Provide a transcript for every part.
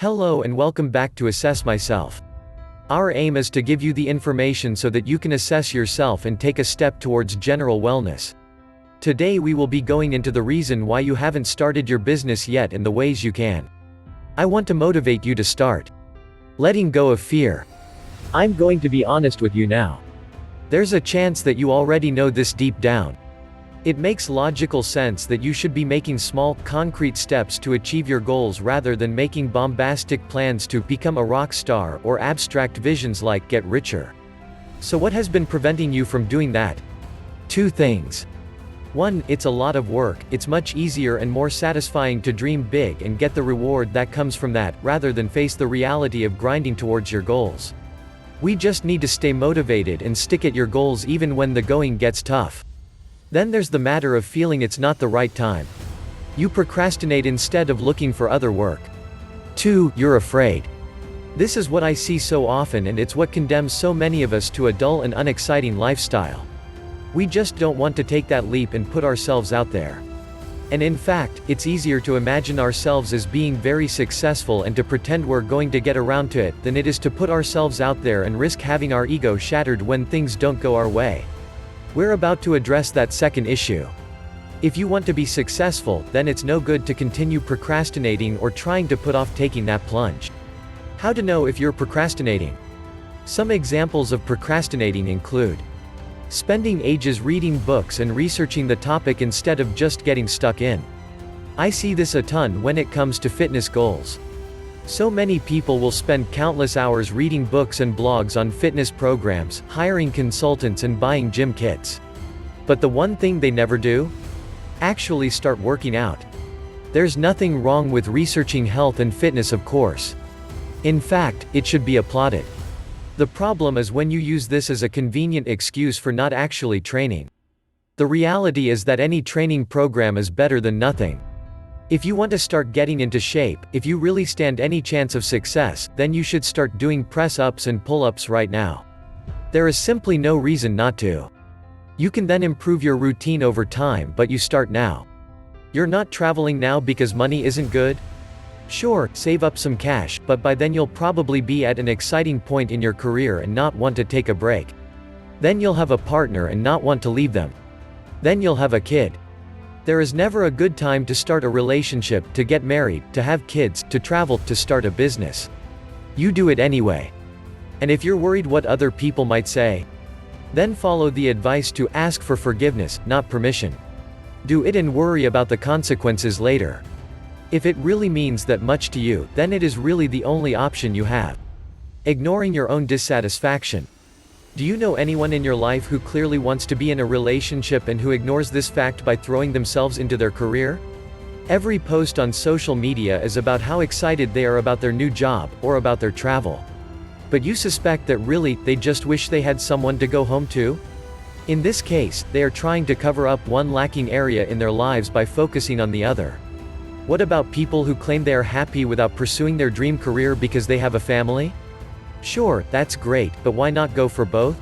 Hello and welcome back to Assess Myself. Our aim is to give you the information so that you can assess yourself and take a step towards general wellness. Today we will be going into the reason why you haven't started your business yet and the ways you can. I want to motivate you to start. Letting go of fear. I'm going to be honest with you now. There's a chance that you already know this deep down. It makes logical sense that you should be making small, concrete steps to achieve your goals rather than making bombastic plans to become a rock star or abstract visions like get richer. So what has been preventing you from doing that? Two things. 1. It's a lot of work. It's much easier and more satisfying to dream big and get the reward that comes from that, rather than face the reality of grinding towards your goals. We just need to stay motivated and stick at your goals even when the going gets tough. Then there's the matter of feeling it's not the right time. You procrastinate instead of looking for other work. 2. You're afraid. This is what I see so often, and it's what condemns so many of us to a dull and unexciting lifestyle. We just don't want to take that leap and put ourselves out there. And in fact, it's easier to imagine ourselves as being very successful and to pretend we're going to get around to it than it is to put ourselves out there and risk having our ego shattered when things don't go our way. We're about to address that second issue. If you want to be successful, then it's no good to continue procrastinating or trying to put off taking that plunge. How to know if you're procrastinating? Some examples of procrastinating include spending ages reading books and researching the topic instead of just getting stuck in. I see this a ton when it comes to fitness goals. So many people will spend countless hours reading books and blogs on fitness programs, hiring consultants and buying gym kits. But the one thing they never do? Actually start working out. There's nothing wrong with researching health and fitness, of course. In fact, it should be applauded. The problem is when you use this as a convenient excuse for not actually training. The reality is that any training program is better than nothing. If you want to start getting into shape, if you really stand any chance of success, then you should start doing press-ups and pull-ups right now. There is simply no reason not to. You can then improve your routine over time, but you start now. You're not traveling now because money isn't good? Sure, save up some cash, but by then you'll probably be at an exciting point in your career and not want to take a break. Then you'll have a partner and not want to leave them. Then you'll have a kid. There is never a good time to start a relationship, to get married, to have kids, to travel, to start a business. You do it anyway. And if you're worried what other people might say, then follow the advice to ask for forgiveness, not permission. Do it and worry about the consequences later. If it really means that much to you, then it is really the only option you have. Ignoring your own dissatisfaction. Do you know anyone in your life who clearly wants to be in a relationship and who ignores this fact by throwing themselves into their career? Every post on social media is about how excited they are about their new job, or about their travel. But you suspect that really, they just wish they had someone to go home to? In this case, they are trying to cover up one lacking area in their lives by focusing on the other. What about people who claim they are happy without pursuing their dream career because they have a family? Sure, that's great, but why not go for both?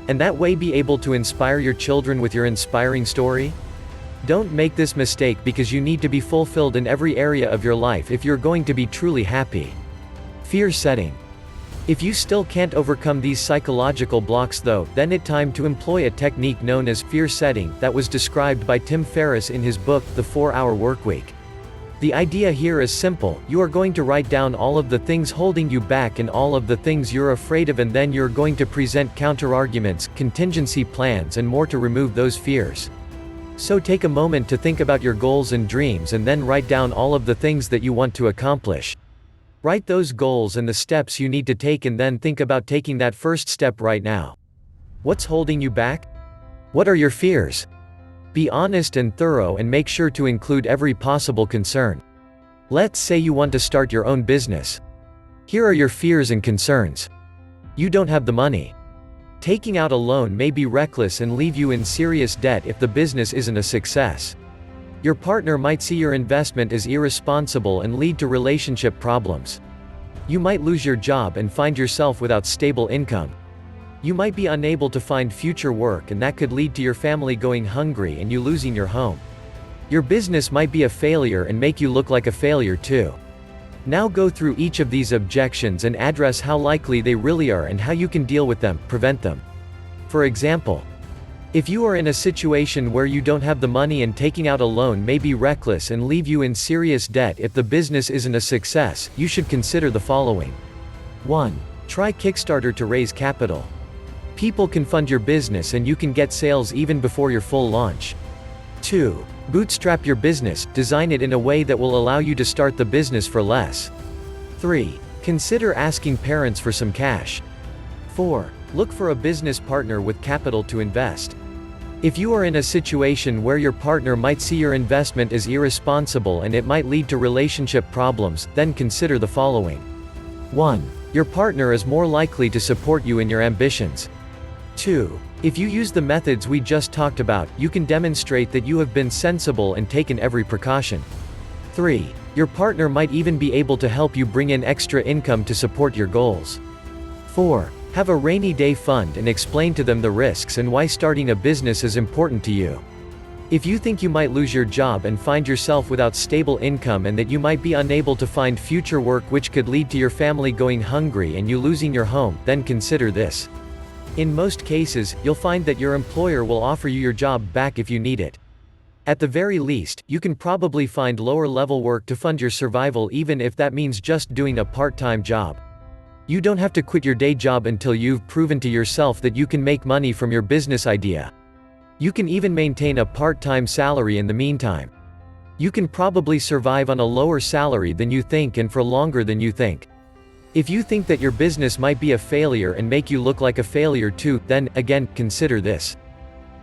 And that way be able to inspire your children with your inspiring story? Don't make this mistake because you need to be fulfilled in every area of your life if you're going to be truly happy. Fear setting. If you still can't overcome these psychological blocks though, then it's time to employ a technique known as fear setting that was described by Tim Ferriss in his book, The 4-Hour Workweek. The idea here is simple. You are going to write down all of the things holding you back and all of the things you're afraid of, and then you're going to present counterarguments, contingency plans and more to remove those fears. So take a moment to think about your goals and dreams and then write down all of the things that you want to accomplish. Write those goals and the steps you need to take, and then think about taking that first step right now. What's holding you back? What are your fears? Be honest and thorough and make sure to include every possible concern. Let's say you want to start your own business. Here are your fears and concerns. You don't have the money. Taking out a loan may be reckless and leave you in serious debt if the business isn't a success. Your partner might see your investment as irresponsible and lead to relationship problems. You might lose your job and find yourself without stable income. You might be unable to find future work, and that could lead to your family going hungry and you losing your home. Your business might be a failure and make you look like a failure too. Now go through each of these objections and address how likely they really are and how you can deal with them, prevent them. For example, if you are in a situation where you don't have the money and taking out a loan may be reckless and leave you in serious debt if the business isn't a success, you should consider the following. 1. Try Kickstarter to raise capital. People can fund your business and you can get sales even before your full launch. 2. Bootstrap your business, design it in a way that will allow you to start the business for less. 3. Consider asking parents for some cash. 4. Look for a business partner with capital to invest. If you are in a situation where your partner might see your investment as irresponsible and it might lead to relationship problems, then consider the following. 1. Your partner is more likely to support you in your ambitions. 2. If you use the methods we just talked about, you can demonstrate that you have been sensible and taken every precaution. 3. Your partner might even be able to help you bring in extra income to support your goals. 4. Have a rainy day fund and explain to them the risks and why starting a business is important to you. If you think you might lose your job and find yourself without stable income and that you might be unable to find future work which could lead to your family going hungry and you losing your home, then consider this. In most cases, you'll find that your employer will offer you your job back if you need it. At the very least, you can probably find lower-level work to fund your survival even if that means just doing a part-time job. You don't have to quit your day job until you've proven to yourself that you can make money from your business idea. You can even maintain a part-time salary in the meantime. You can probably survive on a lower salary than you think and for longer than you think. If you think that your business might be a failure and make you look like a failure too, then, again, consider this.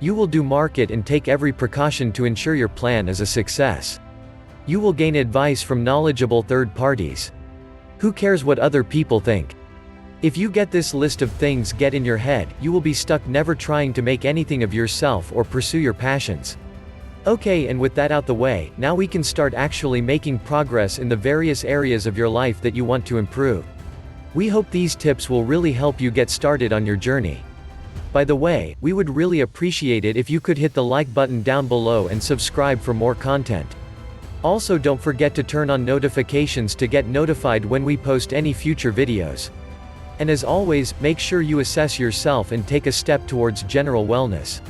You will do market and take every precaution to ensure your plan is a success. You will gain advice from knowledgeable third parties. Who cares what other people think? If you get this list of things get in your head, you will be stuck never trying to make anything of yourself or pursue your passions. Okay, and with that out the way, now we can start actually making progress in the various areas of your life that you want to improve. We hope these tips will really help you get started on your journey. By the way, we would really appreciate it if you could hit the like button down below and subscribe for more content. Also, don't forget to turn on notifications to get notified when we post any future videos. And as always, make sure you assess yourself and take a step towards general wellness.